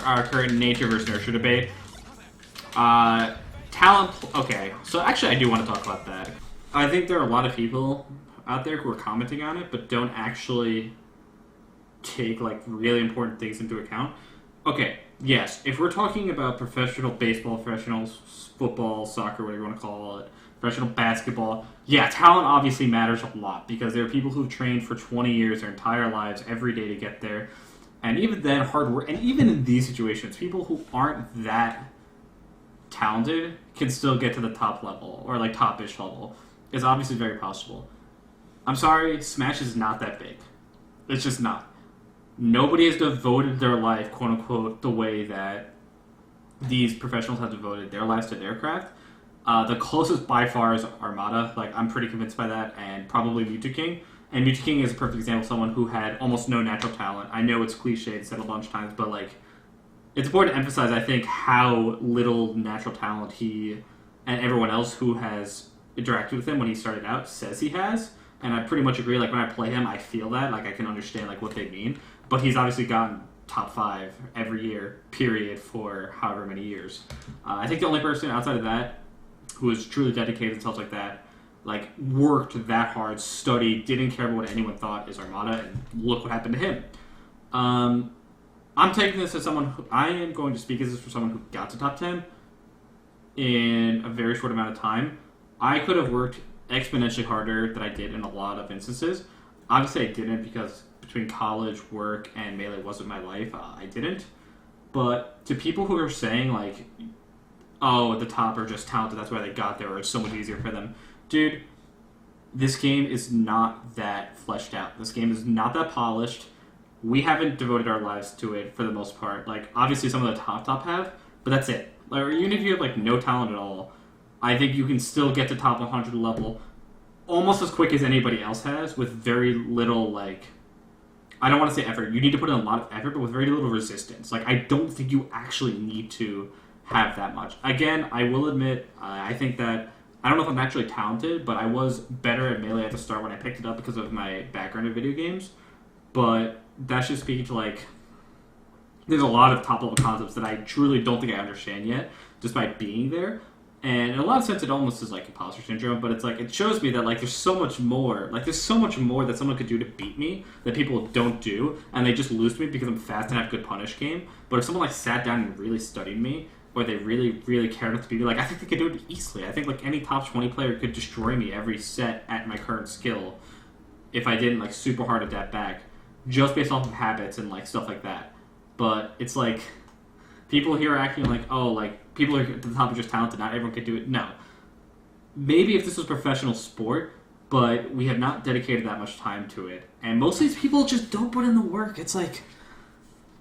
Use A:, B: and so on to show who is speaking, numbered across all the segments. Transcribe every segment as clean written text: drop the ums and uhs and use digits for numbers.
A: our current nature versus nurture debate. Talent. Okay, so actually, I do want to talk about that. I think there are a lot of people out there who are commenting on it, but don't actually take like really important things into account. Okay, yes, if we're talking about professional baseball, professional football, soccer, whatever you want to call it, professional basketball, yeah, talent obviously matters a lot because there are people who've trained for 20 years, their entire lives, every day to get there. And even then, hard work, and even in these situations, people who aren't that talented can still get to the top level, or like top-ish level. It's obviously very possible. I'm sorry, Smash is not that big. It's just not. Nobody has devoted their life, quote-unquote, the way that these professionals have devoted their lives to their craft. The closest by far is Armada. Like, I'm pretty convinced by that, and probably Mewtwo King. And Mewtwo King is a perfect example of someone who had almost no natural talent. I know it's cliche, it's said a bunch of times, but, like, it's important to emphasize, I think, how little natural talent he and everyone else who has interacted with him when he started out says he has. And I pretty much agree. Like, when I play him, I feel that. Like, I can understand, like, what they mean. But he's obviously gotten top 5 every year, period, for however many years. I think the only person outside of that who has truly dedicated themselves like that, like, worked that hard, studied, didn't care about what anyone thought, is Armada, and look what happened to him. I'm taking this as someone who, I am going to speak as this for someone who got to top 10 in a very short amount of time. I could have worked exponentially harder than I did in a lot of instances. Obviously, I didn't because between college, work, and Melee wasn't my life. I didn't. But to people who are saying, like, oh, the top are just talented, that's why they got there, or it's so much easier for them. Dude, this game is not that fleshed out. This game is not that polished. We haven't devoted our lives to it for the most part. Like, obviously some of the top have, but that's it. Like, even if you have, like, no talent at all, I think you can still get to top 100 level almost as quick as anybody else has with very little, like, I don't want to say effort. You need to put in a lot of effort, but with very little resistance. Like, I don't think you actually need to have that much. Again, I will admit, I think that, I don't know if I'm actually talented, but I was better at Melee at the start when I picked it up because of my background in video games. But that's just speaking to, like, there's a lot of top-level concepts that I truly don't think I understand yet, despite being there. And in a lot of sense, it almost is like imposter syndrome, but it's like, it shows me that, like, there's so much more. Like, there's so much more that someone could do to beat me that people don't do, and they just lose to me because I'm fast and have good punish game. But if someone, like, sat down and really studied me, or they really, really cared enough to beat me, like, I think they could do it easily. I think, like, any top 20 player could destroy me every set at my current skill if I didn't, like, super hard adapt back, just based off of habits and, like, stuff like that. But it's like, people here are acting like, oh, like, people are at the top are just talented, not everyone could do it. No. Maybe if this was professional sport, but we have not dedicated that much time to it. And most of these people just don't put in the work. It's like,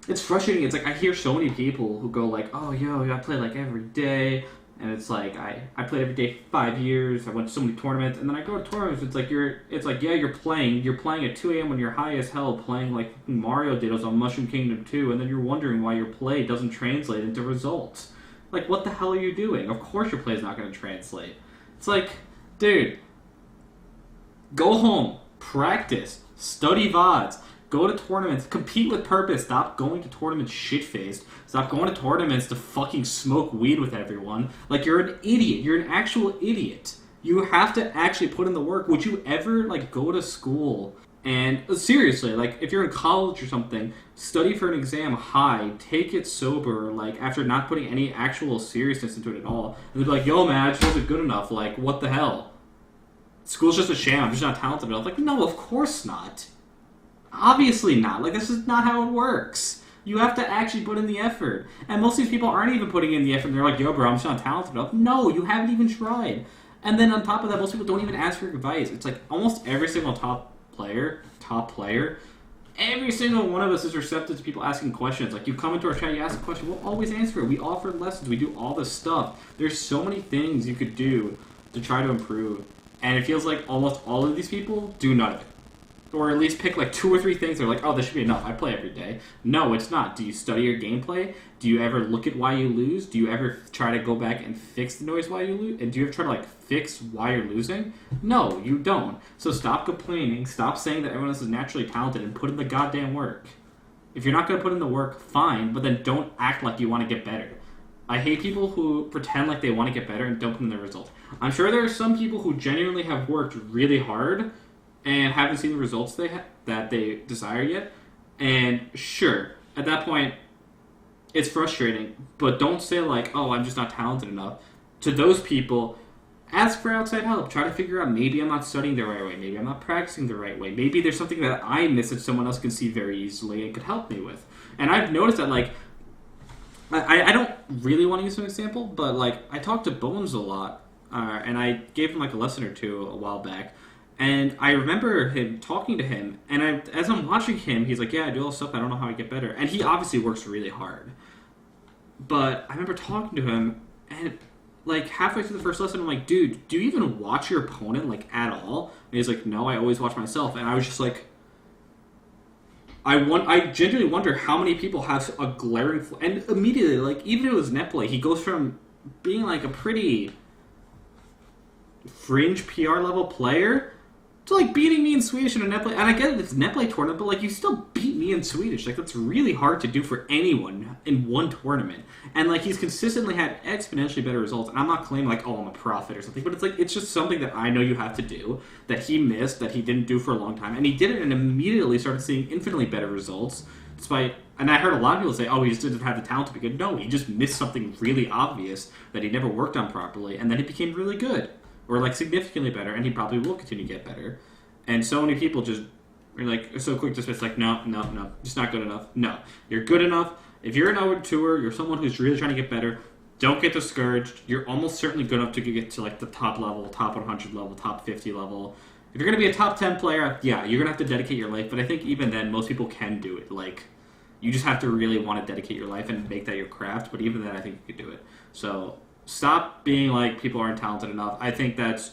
A: it's frustrating. It's like, I hear so many people who go like, oh, yo, I play like every day. And it's like, I played every day for 5 years. I went to so many tournaments. And then I go to tournaments. It's like, yeah, you're playing at 2 a.m. when you're high as hell, playing like Mario did on Mushroom Kingdom 2. And then you're wondering why your play doesn't translate into results. Like, what the hell are you doing? Of course your play is not going to translate. It's like, dude, go home, practice, study VODs, go to tournaments, compete with purpose, stop going to tournaments shit-faced, stop going to tournaments to fucking smoke weed with everyone. Like, you're an idiot. You're an actual idiot. You have to actually put in the work. Would you ever, like, go to school and, seriously, like, if you're in college or something, study for an exam high, take it sober, like, after not putting any actual seriousness into it at all, and they'd be like, yo, man, it wasn't good enough, like, what the hell? School's just a sham, I'm just not talented enough. Like, no, of course not. Obviously not. Like, this is not how it works. You have to actually put in the effort. And most of these people aren't even putting in the effort, and they're like, yo, bro, I'm just not talented enough. No, you haven't even tried. And then on top of that, most people don't even ask for advice. It's like, almost every single top player, every single one of us is receptive to people asking questions. Like, you come into our chat, you ask a question, we'll always answer it. We offer lessons, we do all this stuff. There's so many things you could do to try to improve, and it feels like almost all of these people do none of it. Or at least pick like 2 or 3 things. They're like, oh, this should be enough. I play every day. No, it's not. Do you study your gameplay? Do you ever look at why you lose? Do you ever try to go back and fix the noise why you lose? And do you ever try to like fix why you're losing? No, you don't. So stop complaining. Stop saying that everyone else is naturally talented and put in the goddamn work. If you're not going to put in the work, fine, but then don't act like you want to get better. I hate people who pretend like they want to get better and don't put in the results. I'm sure there are some people who genuinely have worked really hard and haven't seen the results that they desire yet. And sure, at that point, it's frustrating. But don't say like, oh, I'm just not talented enough. To those people, ask for outside help. Try to figure out, maybe I'm not studying the right way. Maybe I'm not practicing the right way. Maybe there's something that I miss that someone else can see very easily and could help me with. And I've noticed that, like, I don't really want to use an example, but, like, I talk to Bones a lot, and I gave him, like, a lesson or two a while back, and I remember him talking to him, and as I'm watching him, he's like, yeah, I do all this stuff, I don't know how I get better. And he obviously works really hard. But I remember talking to him, and, like, halfway through the first lesson, I'm like, dude, do you even watch your opponent, like, at all? And he's like, no, I always watch myself. And I was just like, I genuinely wonder how many people have a glaring... And immediately, like, even if it was net play, he goes from being, like, a pretty fringe PR level player to, like, beating me in Swedish in a net play. And I get it, it's net play tournament, but, like, you still beat me in Swedish. Like, that's really hard to do for anyone in one tournament. And, like, he's consistently had exponentially better results. And I'm not claiming, like, oh, I'm a prophet or something. But it's, like, it's just something that I know you have to do, that he missed, that he didn't do for a long time. And he did it and immediately started seeing infinitely better results. Despite, and I heard a lot of people say, oh, he just didn't have the talent to be good. No, he just missed something really obvious that he never worked on properly. And then he became really good. Or, like, significantly better. And he probably will continue to get better. And so many people just are, like, so quick to dismiss, like, no, just not good enough. No, you're good enough. If you're an O tour, you're someone who's really trying to get better, don't get discouraged. You're almost certainly good enough to get to, like, the top level, top 100 level, top 50 level. If you're going to be a top 10 player, yeah, you're going to have to dedicate your life. But I think even then, most people can do it. Like, you just have to really want to dedicate your life and make that your craft. But even then, I think you could do it. So stop being like people aren't talented enough. I think that's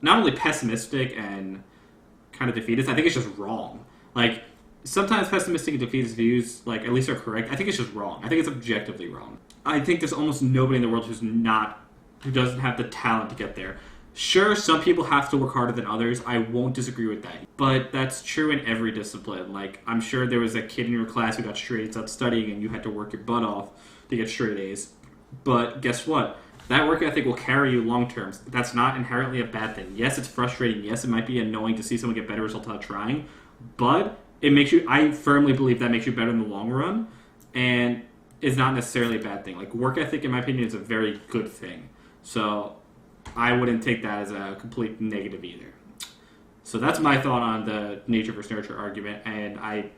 A: not only pessimistic and kind of defeatist, I think it's just wrong. Like, sometimes pessimistic and defeatist views, like, at least are correct. I think it's just wrong. I think it's objectively wrong. I think there's almost nobody in the world who doesn't have the talent to get there. Sure, some people have to work harder than others. I won't disagree with that. But that's true in every discipline. Like, I'm sure there was a kid in your class who got straight A's out studying and you had to work your butt off to get straight A's. But guess what? That work ethic will carry you long term. That's not inherently a bad thing. Yes, it's frustrating. Yes, it might be annoying to see someone get better results without trying. But it makes you, I firmly believe that makes you better in the long run. And is not necessarily a bad thing. Like, work ethic, in my opinion, is a very good thing. So I wouldn't take that as a complete negative either. So that's my thought on the nature versus nurture argument. And I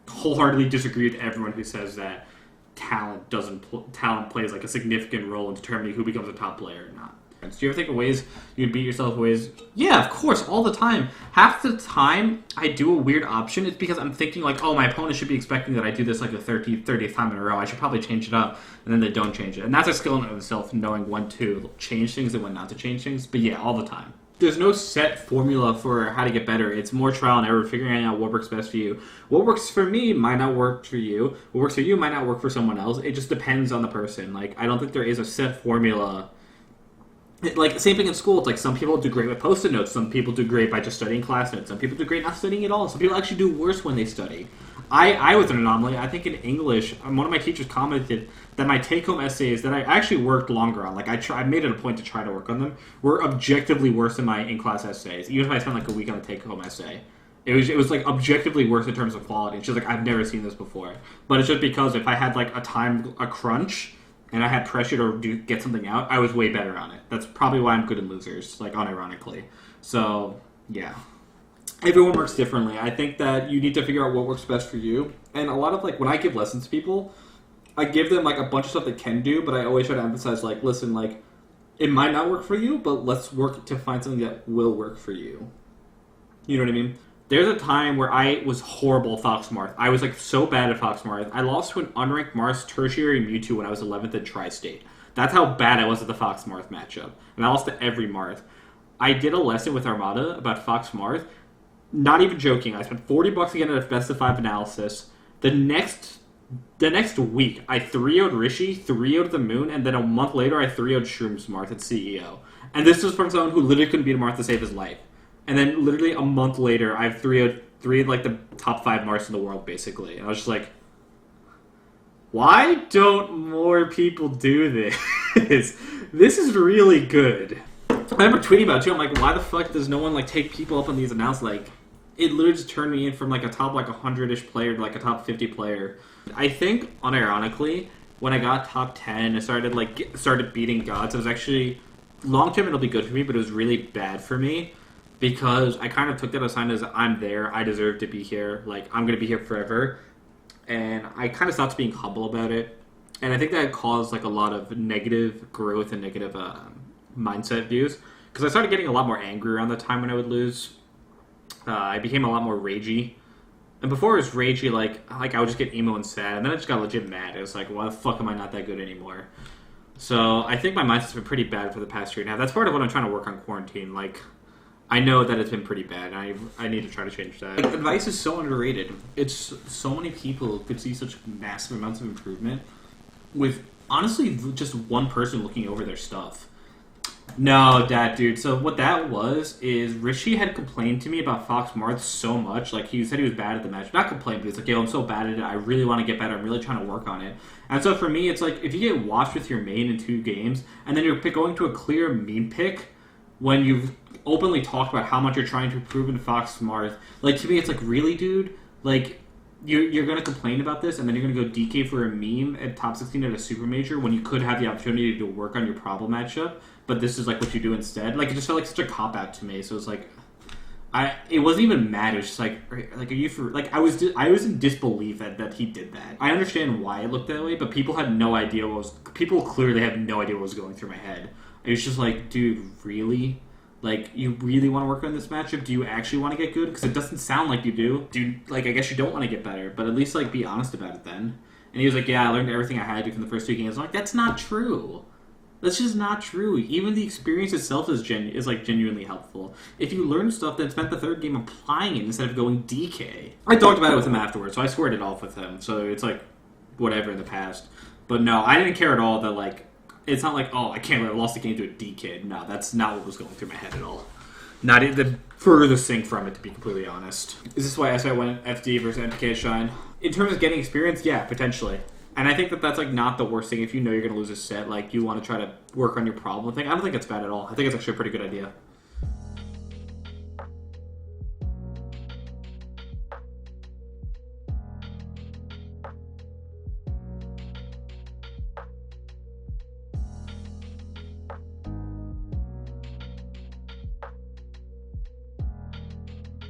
A: wholeheartedly disagree with everyone who says that talent plays like a significant role in determining who becomes a top player or not. Do you ever think of ways you beat yourself ways? Yeah, of course, all the time. Half the time I do a weird option, it's because I'm thinking like, oh, my opponent should be expecting that I do this like the 30th time in a row. I should probably change it up, and then they don't change it. And that's a skill in itself, knowing when to change things and when not to change things. But yeah, all the time. There's no set formula for how to get better. It's more trial and error, figuring out what works best for you. What works for me might not work for you. What works for you might not work for someone else. It just depends on the person. Like, I don't think there is a set formula. Like, same thing in school. It's like some people do great with Post-it notes. Some people do great by just studying class notes. Some people do great not studying at all. Some people actually do worse when they study. I was an anomaly. I think in English, one of my teachers commented that my take-home essays that I actually worked longer on, like I made it a point to try to work on them, were objectively worse than my in-class essays. Even if I spent like a week on a take-home essay, it was like objectively worse in terms of quality. It's just like, I've never seen this before. But it's just because if I had like a crunch, and I had pressure to get something out, I was way better on it. That's probably why I'm good in losers, like unironically. So yeah. Everyone works differently. I think that you need to figure out what works best for you. And a lot of, like, when I give lessons to people, I give them, like, a bunch of stuff they can do, but I always try to emphasize, like, listen, like, it might not work for you, but let's work to find something that will work for you. You know what I mean? There's a time where I was horrible at Foxmarth. I was, like, so bad at Foxmarth. I lost to an unranked Mars tertiary Mewtwo when I was 11th at Tri-State. That's how bad I was at the Foxmarth matchup. And I lost to every Marth. I did a lesson with Armada about Foxmarth. Not even joking. I spent $40 again at a best of 5 analysis. The next week, I 3-0'd Rishi, 3-0'd the Moon, and then a month later, I 3-0'd Shrooms Marth at CEO. And this was from someone who literally couldn't beat a Marth to save his life. And then literally a month later, I've 3-0'd 3 of like the top 5 marks in the world, basically. And I was just like, why don't more people do this? This is really good. I remember tweeting about it too. I'm like, why the fuck does no one like take people up on these announcements? Like, it literally just turned me in from like a top like 100-ish player to like a top 50 player. I think, unironically, when I got top 10, I started beating gods. It was actually, long term it'll be good for me, but it was really bad for me because I kind of took that as a sign as I'm there, I deserve to be here, like I'm gonna be here forever, and I kind of stopped being humble about it, and I think that caused like a lot of negative growth and negative mindset views because I started getting a lot more angry around the time when I would lose. I became a lot more ragey. And before it was ragey, like I would just get emo and sad, and then I just got legit mad. It was like, why the fuck am I not that good anymore? So I think my mindset's been pretty bad for the past year and a half. That's part of what I'm trying to work on quarantine. Like, I know that it's been pretty bad, and I need to try to change that. Like, advice is so underrated. It's so many people could see such massive amounts of improvement with, honestly, just one person looking over their stuff. No, dude. So what that was is Rishi had complained to me about Fox Marth so much. Like, he said he was bad at the match. Not complained, but he's like, yo, I'm so bad at it. I really want to get better. I'm really trying to work on it. And so for me, it's like, if you get washed with your main in 2 games, and then you're going to a clear meme pick when you've openly talked about how much you're trying to improve in Fox Marth, like, to me, it's like, really, dude? Like, you're going to complain about this, and then you're going to go DK for a meme at top 16 at a super major when you could have the opportunity to work on your problem matchup, but this is like what you do instead. Like, it just felt like such a cop out to me. So it's like, it wasn't even mad. It was just like are you for like I was in disbelief that he did that. I understand why it looked that way, but people had no idea people clearly had no idea what was going through my head. It was just like, dude, really? Like, you really want to work on this matchup? Do you actually want to get good? Because it doesn't sound like you do. Dude, like, I guess you don't want to get better, but at least, like, be honest about it then. And he was like, yeah, I learned everything I had to from the first 2 games. I'm like, that's not true. That's just not true. Even the experience itself is like genuinely helpful. If you learn stuff, then spend the 3rd game applying it instead of going DK. I talked about it with him afterwards, so I squared it off with him. So it's like, whatever in the past. But no, I didn't care at all that, like, it's not like, oh, I can't believe I lost the game to a D kid. No, that's not what was going through my head at all. Not the furthest thing from it, to be completely honest. Is this why SI went FD versus MPK Shine? In terms of getting experience, yeah, potentially. And I think that's like not the worst thing. If you know you're going to lose a set, like, you want to try to work on your problem thing. I don't think it's bad at all. I think it's actually a pretty good idea.